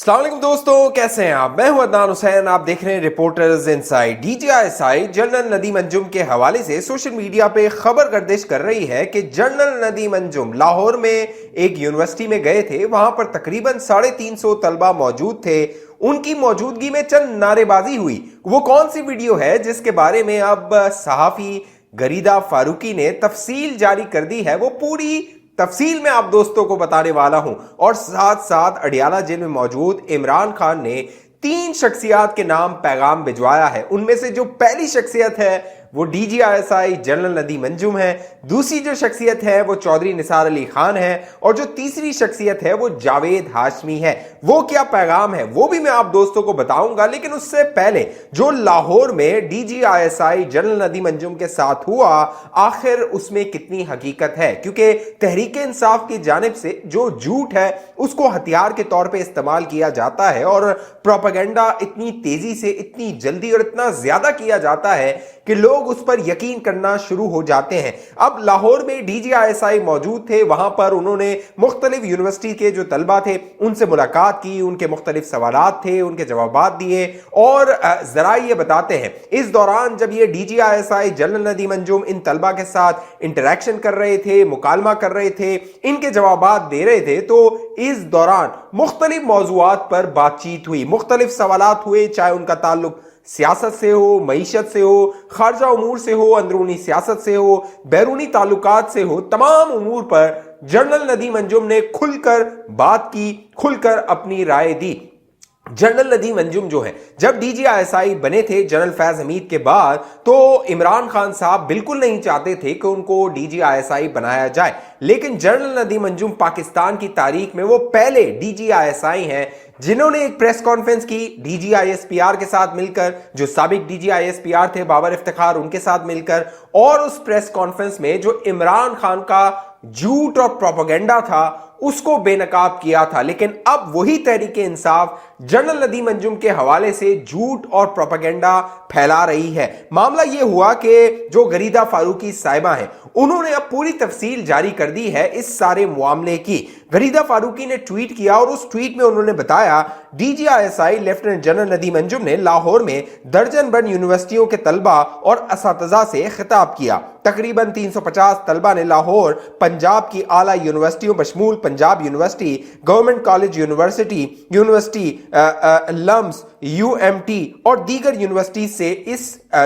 अस्सलाम वालेकुम दोस्तों, कैसे हैं आप। मैं हूं अदनान हुसैन। आप देख रहे हैं reporters inside. DGISI general Nadeem Anjum के हवाले से सोशल मीडिया पे खबर गर्दिश कर रही है कि जनरल नदीम अंजुम लाहौर में एक यूनिवर्सिटी में गए थे। वहां पर तकरीबन 350 तलबा मौजूद थे। उनकी मौजूदगी में चंद नारेबाजी हुई। वो कौन सी वीडियो है जिसके बारे में अब सहाफी गरीदा फारूकी ने तफसील जारी कर दी है, वो पूरी तफसील में आप दोस्तों को बताने वाला हूं। और साथ साथ अडियाला जेल में मौजूद इमरान खान ने 3 शख्सियत के नाम पैगाम भिजवाया है। उनमें से जो पहली शख्सियत है वो DGISI जनरल नदीम अंजुम है, दूसरी जो शख्सियत है वो चौधरी निसार अली खान है, और जो तीसरी शख्सियत है वो जावेद हाशमी है। वो क्या पैगाम है वो भी मैं आप दोस्तों को बताऊंगा, लेकिन उससे पहले जो लाहौर में DGISI जनरल नदीम अंजुम के साथ हुआ, आखिर उसमें कितनी हकीकत है, क्योंकि तहरीक इंसाफ की जानिब से जो झूठ है उसको हथियार के तौर पे इस्तेमाल किया जाता है, और प्रोपेगेंडा इतनी तेजी से, इतनी जल्दी और इतना ज्यादा किया जाता है कि लोग उस पर यकीन करना शुरू हो जाते हैं। अब लाहौर में DGISI मौजूद थे। वहां पर उन्होंने मुख्तलिफ यूनिवर्सिटी के जो तलबा थे उनसे मुलाकात की, उनके मुख्तलिफ सवालात थे, उनके जवाबात दिए। और जरा ये बताते हैं, इस दौरान जब ये DGISI जनरल नदीम अंजुम इन तलबा के साथ इंटरेक्शन कर रहे थे, मुकालमा कर रहे थे, इनके जवाबात दे रहे थे, तो इस दौरान मुख्तलिफ मौजुआत पर बातचीत हुई, मुख्तलिफ सवालात हुए, चाहे उनका ताल्लुक सियासत से हो, मईशत से हो, खारजा उमूर से हो, अंदरूनी सियासत से हो, बैरूनी ताल्लुकात से हो, तमाम उमूर पर जनरल नदीम अंजुम ने खुलकर बात की, खुलकर अपनी राय दी। जनरल नदीम अंजुम जो है, जब DGISI बने थे जनरल फैज हमीद के बाद, तो इमरान खान साहब बिल्कुल नहीं चाहते थे कि उनको DGISI बनाया जाए, लेकिन जनरल नदीम अंजुम पाकिस्तान की तारीख में वो पहले DGISI हैं जिन्होंने एक प्रेस कॉन्फ्रेंस की DGISPR के साथ मिलकर, जो साबिक DGISPR थे बाबर इफ्तिखार, उनके साथ मिलकर। और उस प्रेस कॉन्फ्रेंस में जो इमरान खान का झूठ और प्रोपेगेंडा था उसको बेनकाब किया था। लेकिन अब वही तहरीक इंसाफ जनरल नदीम अंजुम के हवाले से झूठ और प्रोपेगेंडा फैला रही है। मामला यह हुआ कि जो गरीदा फारूकी साहिबा हैं, उन्होंने अब पूरी तफसील जारी कर दी है इस सारे मामले की। गरीदा फारूकी ने ट्वीट किया और उस ट्वीट में उन्होंने बताया, DGISI lieutenant general Nadeem Anjum ने लाहौर में दर्जन बंद यूनिवर्सिटियों के तलबा और असतिज़ा से खिताब किया। तकरीबन 350 तलबा ने लाहौर, पंजाब की आला यूनिवर्सिटियों बशमूल Punjab university, government college university, university LUMS, UMT और दीगर यूनिवर्सिटी से इस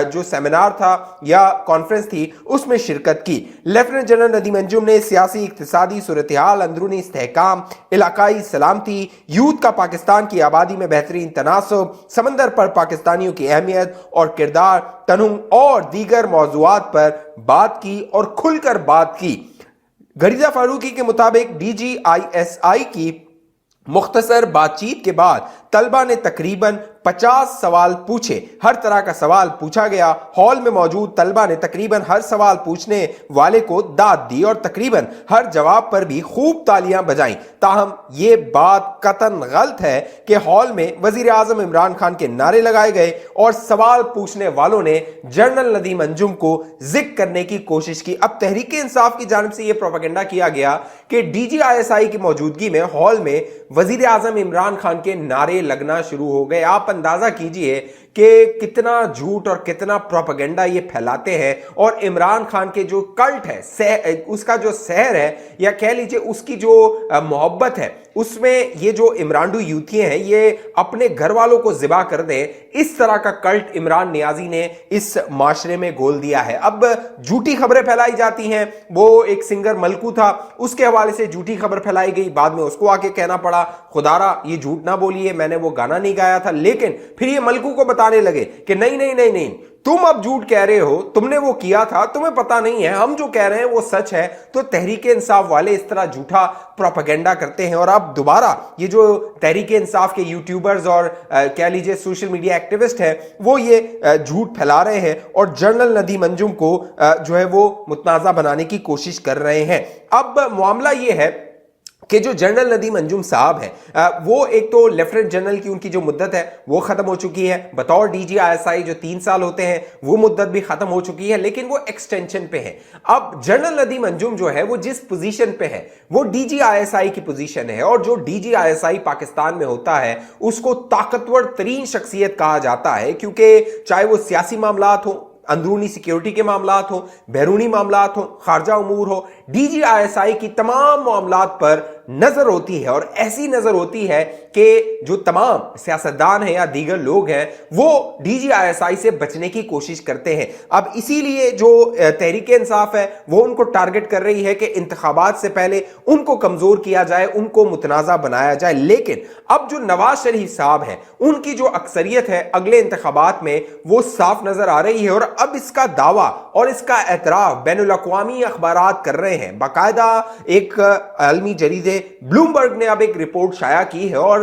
जो सेमिनार था या कॉन्फ्रेंस थी उसमें शिरकत की। लेफ्टिनेंट जनरल नदीम अंजुम ने सियासी, इक्तिसादी सूरत हाल, अंदरूनी इस्तेहकाम, इलाकाई सलामती, यूथ का पाकिस्तान की आबादी में बेहतरीन तनासब, समंदर पर पाकिस्तानियों की अहमियत और किरदार, तनुम और दीगर मौजुआत पर बात की और खुलकर बात की। गरीदा फारूकी के मुताबिक DGISI की मुख्तसर बातचीत के बाद तलबा ने तकरीबन 50 सवाल पूछे। हर तरह का सवाल पूछा गया। हॉल में मौजूद तलबा ने तकरीबन हर सवाल पूछने वाले को दाद दी और तकरीबन हर जवाब पर भी खूब तालियां बजाईं। ताहम ये बात कतन गलत है कि हॉल में वजीर आजम इमरान खान के नारे लगाए गए और सवाल पूछने वालों ने जनरल नदीम अंजुम को जिक्र करने की कोशिश की। अब तहरीक इंसाफ की जानिब से यह प्रोपेगेंडा किया गया कि DGISI की मौजूदगी में हॉल में वजीर आजम इमरान खान के नारे लगना शुरू हो गए। आप अंदाजा कीजिए कि कितना झूठ और कितना प्रोपेगेंडा ये फैलाते हैं। और इमरान खान के जो कल्ट है, उसका जो सहर है, या कह लीजिए उसकी जो मोहब्बत है, उसमें ये जो इमरानडू यूथियां हैं ये अपने घर वालों को ज़िबा कर दें, इस तरह का कल्ट इमरान नियाजी ने इस माशरे में गोल दिया है। अब झूठी खबरें फैलाई जाती हैं। वो एक सिंगर मलकू था, उसके हवाले से झूठी खबर फैलाई गई, बाद में उसको आके कहना पड़ा खुदारा ये झूठ ना बोलिए, मैंने वो गाना नहीं गाया था। लेकिन फिर ये मलकू को बताने लगे कि नहीं नहीं नहीं नहीं, तुम अब झूठ कह रहे हो, तुमने वो किया था, तुम्हें पता नहीं है, हम जो कह रहे हैं वो सच है। तो तहरीक इंसाफ वाले इस तरह झूठा प्रोपेगेंडा करते हैं। और अब दोबारा ये जो तहरीक इंसाफ के यूट्यूबर्स और कह लीजिए सोशल मीडिया एक्टिविस्ट हैं, वो ये झूठ फैला रहे हैं और जनरल नदीम अंजुम को जो है वो मुतनाज़ा बनाने की कोशिश कर रहे हैं। अब मामला ये है کہ جو جنرل ندیم انجم صاحب ہیں وہ ایک تو لیفٹنٹ جنرل کی ان کی جو مدت ہے وہ ختم ہو چکی ہے، بطور ڈی جی آئی ایس آئی جو 3 سال ہوتے ہیں وہ مدت بھی ختم ہو چکی ہے، لیکن وہ ایکسٹینشن پہ ہے۔ اب جنرل ندیم انجم جو ہے وہ جس پوزیشن پہ ہے وہ ڈی جی آئی ایس آئی کی پوزیشن ہے، اور جو D G I S I Pakistan میں ہوتا ہے اس کو طاقتور ترین شخصیت کہا جاتا ہے، کیونکہ چاہے وہ سیاسی معاملات ہوں، اندرونی سیکیورٹی کے معاملات ہوں، بیرونی معاملات ہوں، خارجہ امور ہو، ڈی جی آئی ایس آئی کی تمام معاملات پر نظر ہوتی ہے، اور ایسی نظر ہوتی ہے کہ جو تمام سیاستدان ہیں یا دیگر لوگ ہیں وہ ڈی جی آئی ایس آئی سے بچنے کی کوشش کرتے ہیں۔ اب اسی لیے جو تحریک انصاف ہے وہ ان کو ٹارگٹ کر رہی ہے کہ انتخابات سے پہلے ان کو کمزور کیا جائے، ان کو متنازع بنایا جائے، لیکن اب جو نواز شریف صاحب ہیں ان کی جو اکثریت ہے اگلے انتخابات میں وہ صاف نظر آ رہی ہے، اور اب اس کا دعویٰ اور اس کا اعتراف بین الاقوامی اخبارات کر رہے ہیں۔ باقاعدہ ایک عالمی جریدے بلومبرگ نے اب ایک رپورٹ شائع کی ہے، اور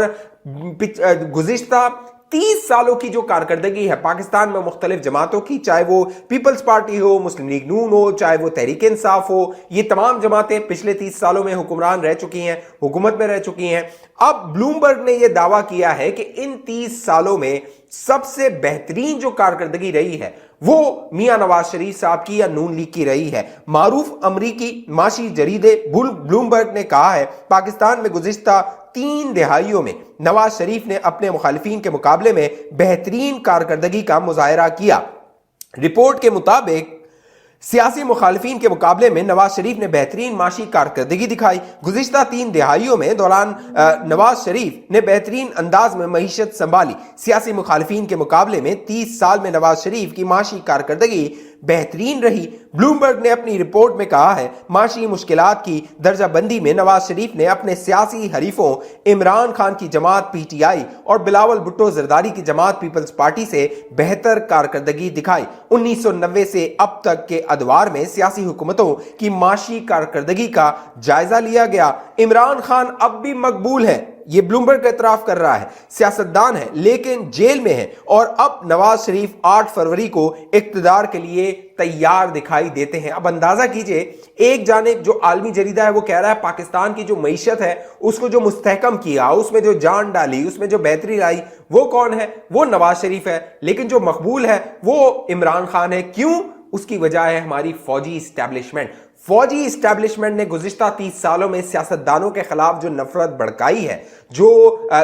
گزشتہ 30 سالوں کی جو کارکردگی ہے پاکستان میں مختلف جماعتوں کی، چاہے وہ پیپلز پارٹی ہو، مسلم لیگ نون ہو، چاہے وہ تحریک انصاف ہو، یہ تمام جماعتیں پچھلے 30 سالوں میں حکمران رہ چکی ہیں، حکومت میں رہ چکی ہیں۔ اب بلومبرگ نے یہ دعویٰ کیا ہے کہ ان 30 سالوں میں سب سے بہترین جو کارکردگی رہی ہے وہ میاں نواز شریف صاحب کی یا نون لیگ کی رہی ہے۔ معروف امریکی معاشی جریدے بلومبرگ نے کہا ہے پاکستان میں گزشتہ 3 دہائیوں میں نواز شریف نے اپنے مخالفین کے مقابلے میں بہترین کارکردگی کا مظاہرہ کیا۔ رپورٹ کے مطابق سیاسی مخالفین کے مقابلے میں نواز شریف نے بہترین معاشی کارکردگی دکھائی۔ گزشتہ 3 دہائیوں میں دوران نواز شریف نے بہترین انداز میں معیشت سنبھالی۔ سیاسی مخالفین کے مقابلے میں 30 سال میں نواز شریف کی معاشی کارکردگی بہترین رہی۔ بلومبرگ نے اپنی رپورٹ میں کہا ہے معاشی مشکلات کی درجہ بندی میں نواز شریف نے اپنے سیاسی حریفوں عمران خان کی جماعت پی ٹی آئی اور بلاول بھٹو زرداری کی جماعت پیپلز پارٹی سے بہتر کارکردگی دکھائی۔ 1990 سے اب تک کے ادوار میں سیاسی حکومتوں کی معاشی کارکردگی کا جائزہ لیا گیا۔ عمران خان اب بھی مقبول ہے، یہ بلومبرگ کا اعتراف کر رہا ہے، سیاستدان ہے لیکن جیل میں ہے، اور اب نواز شریف 8 فروری کو اقتدار کے لیے تیار دکھائی دیتے ہیں۔ اب اندازہ کیجئے، ایک جانب جو عالمی جریدہ ہے وہ کہہ رہا ہے پاکستان کی جو معیشت ہے اس کو جو مستحکم کیا، اس میں جو جان ڈالی، اس میں جو بہتری لائی، وہ کون ہے؟ وہ نواز شریف ہے، لیکن جو مقبول ہے وہ عمران خان ہے۔ کیوں؟ اس کی وجہ ہے ہماری فوجی اسٹیبلشمنٹ۔ فوجی اسٹیبلشمنٹ نے گزشتہ 30 سالوں میں سیاستدانوں کے خلاف جو نفرت بڑھکائی ہے، جو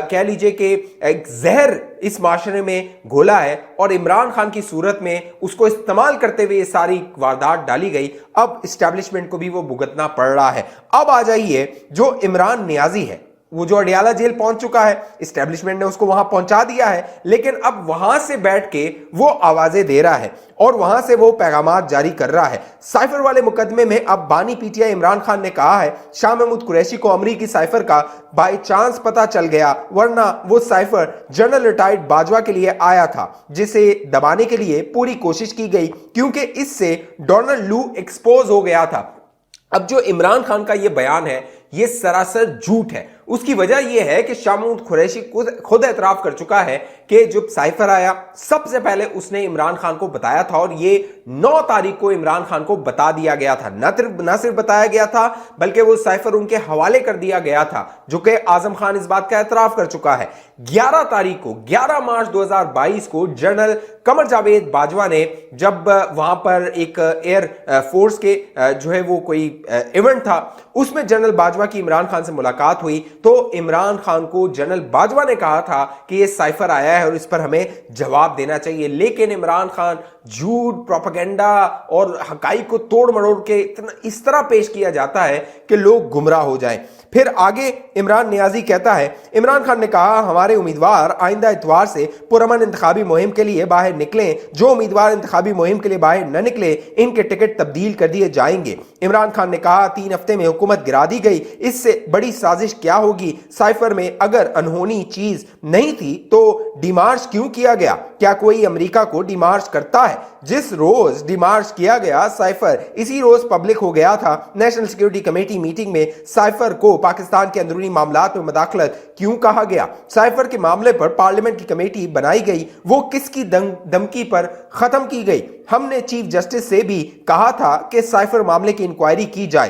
کہہ لیجئے کہ ایک زہر اس معاشرے میں گھولا ہے، اور عمران خان کی صورت میں اس کو استعمال کرتے ہوئے یہ ساری واردات ڈالی گئی، اب اسٹیبلشمنٹ کو بھی وہ بھگتنا پڑ رہا ہے۔ اب آ جائیے جو عمران نیازی ہے، وہ جو اڈیالہ جیل پہنچ چکا ہے، اسٹیبلشمنٹ نے اس کو وہاں پہنچا دیا ہے، لیکن اب وہاں سے بیٹھ کے وہ آوازیں دے رہا ہے اور وہاں سے وہ پیغامات جاری کر رہا ہے۔ سائفر والے مقدمے میں اب بانی P T I Imran Khan نے کہا ہے شاہ محمود قریشی کو امریکی سائفر کا بائی چانس پتہ چل گیا، ورنہ وہ سائفر جنرل ریٹائرڈ باجوہ کے لیے آیا تھا، جسے دبانے کے لیے پوری کوشش کی گئی کیونکہ اس سے ڈونلڈ لو ایکسپوز ہو گیا تھا۔ اب جو عمران خان کا یہ بیان ہے یہ سراسر جھوٹ ہے۔ اس کی وجہ یہ ہے کہ شاہ محمود قریشی خود اعتراف کر چکا ہے کہ جب سائفر آیا سب سے پہلے اس نے عمران خان کو بتایا تھا، اور یہ 9 تاریخ کو عمران خان کو بتا دیا گیا تھا۔ نہ صرف بتایا گیا تھا بلکہ وہ سائفر ان کے حوالے کر دیا گیا تھا، جو کہ اعظم خان اس بات کا اعتراف کر چکا ہے۔ 11 مارچ 2022 کو جنرل قمر جاوید باجوہ نے جب وہاں پر ایک ایئر فورس کے جو ہے وہ کوئی ایونٹ تھا، اس میں جنرل باجوہ کی عمران خان سے ملاقات ہوئی، تو عمران خان کو جنرل باجوہ نے کہا تھا کہ یہ سائفر آیا ہے اور اس پر ہمیں جواب دینا چاہیے، لیکن عمران خان جھوٹ، پروپیگنڈا اور حقائق کو توڑ مروڑ کے اس طرح پیش کیا جاتا ہے کہ لوگ گمراہ ہو جائیں۔ پھر آگے عمران نیازی کہتا ہے عمران خان نے کہا ہمارے امیدوار آئندہ اتوار سے پرامن انتخابی مہم کے لیے باہر نکلیں، جو امیدوار انتخابی مہم کے لیے باہر نہ نکلے ان کے ٹکٹ تبدیل کر دیے جائیں گے۔ عمران خان نے کہا 3 ہفتے میں حکومت گرا دی گئی، اس سے بڑی سازش کیا ہوگی؟ سائفر میں اگر انہونی چیز نہیں تھی تو ڈیمارش کیوں کیا گیا؟ کیا کوئی امریکہ کو ڈیمارش کرتا ہے؟ جس روز ڈیمارش کیا گیا سائفر اسی روز پبلک ہو گیا تھا۔ نیشنل سیکیورٹی کمیٹی میٹنگ میں سائفر کو پاکستان کے اندرونی معاملات میں مداخلت کیوں کہا گیا؟ سائفر کے معاملے پر پارلیمنٹ کی کمیٹی بنائی گئی، وہ کس کی دھمکی پر ختم کی گئی؟ ہم نے چیف جسٹس سے بھی کہا تھا کہ سائفر معاملے کی انکوائری کی جائے۔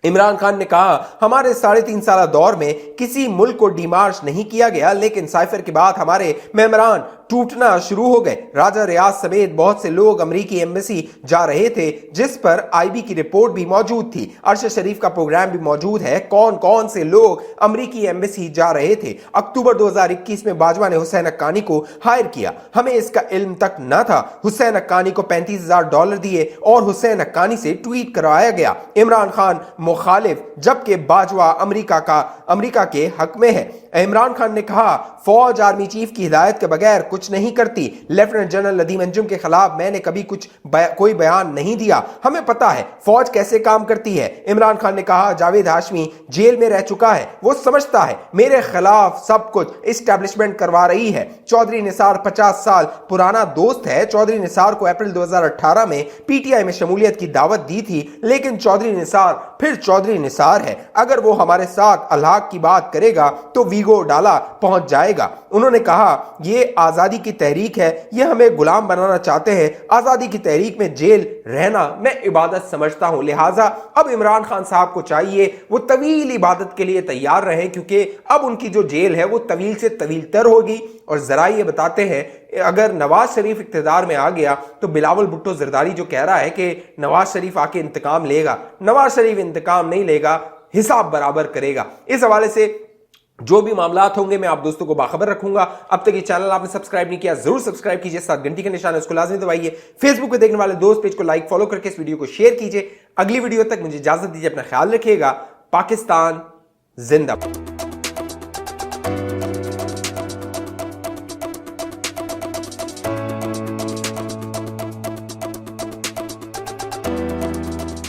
इमरान खान ने कहा, हमारे 3.5 साल दौर में किसी मुल्क को डिमार्च नहीं किया गया, लेकिन साइफर के बाद हमारे मेमोरान टूटना शुरू हो गए। राजा रियाज समेत बहुत से लोग अमेरिकी एम्बेसी जा रहे थे, जिस पर आईबी की रिपोर्ट भी मौजूद थी। अरशद शरीफ का प्रोग्राम भी मौजूद है, कौन कौन से लोग अमेरिकी एम्बेसी जा रहे थे। अक्टूबर 2021 में बाजवा ने हुसैन हक्कानी को हायर किया, हमें इसका इल्म तक न था। हुसैन हक्कानी को $35,000 दिए और हुसैन हक्कानी से ट्वीट करवाया गया। इमरान खान मुखालिफ, जबकि बाजवा अमेरिका के हक में है। इमरान खान ने कहा, फौज आर्मी चीफ की हिदायत के बगैर कुछ नहीं करती। लेफ्टिनेंट जनरल नदीम अंजुम के खिलाफ मैंने कभी कोई बयान नहीं दिया, हमें पता है फौज कैसे काम करती है। इमरान खान ने कहा, जावेद हाशमी जेल में रह चुका है, वो समझता है मेरे खिलाफ सब कुछ इस्टेब्लिशमेंट करवा रही है। चौधरी निसार 50 साल पुराना दोस्त है। चौधरी निसार को अप्रैल 2018 में पीटीआई में शमूलियत की दावत दी थी, लेकिन चौधरी निसार फिर चौधरी निसार है। अगर वो हमारे साथ अल्लाह की बात करेगा तो वीगो डाला पहुंच जाएगा। उन्होंने कहा, ये आजादी की तहरीक है, ये हमें गुलाम बनाना चाहते हैं। आजादी की तहरीक में जेल रहना मैं इबादत समझता हूं, लिहाजा अब इमरान खान साहब को चाहिए वो तवील इबादत के लिए तैयार रहें, क्योंकि अब उनकी जो जेल है वो तवील से तवील तर होगी। और जरा ये बताते हैं, अगर नवाज शरीफ इख्तिदार में आ गया तो बिलावल भुट्टो जरदारी जो कह रहा है कि नवाज शरीफ आके इंतकाम लेगा, नवाज शरीफ इंतकाम नहीं लेगा, हिसाब बराबर करेगा। इस हवाले से जो भी मामलात होंगे मैं आप दोस्तों को बाखबर रखूंगा। अब तक ये चैनल आपने सब्सक्राइब नहीं किया, जरूर सब्सक्राइब कीजिए, साथ घंटी का निशान है उसको लाजमी दबाइए। फेसबुक पे देखने वाले दोस्त पेज को लाइक फॉलो करके इस वीडियो को शेयर कीजिए। अगली वीडियो तक मुझे इजाजत दीजिए, अपना ख्याल रखिएगा। पाकिस्तान जिंदाबाद।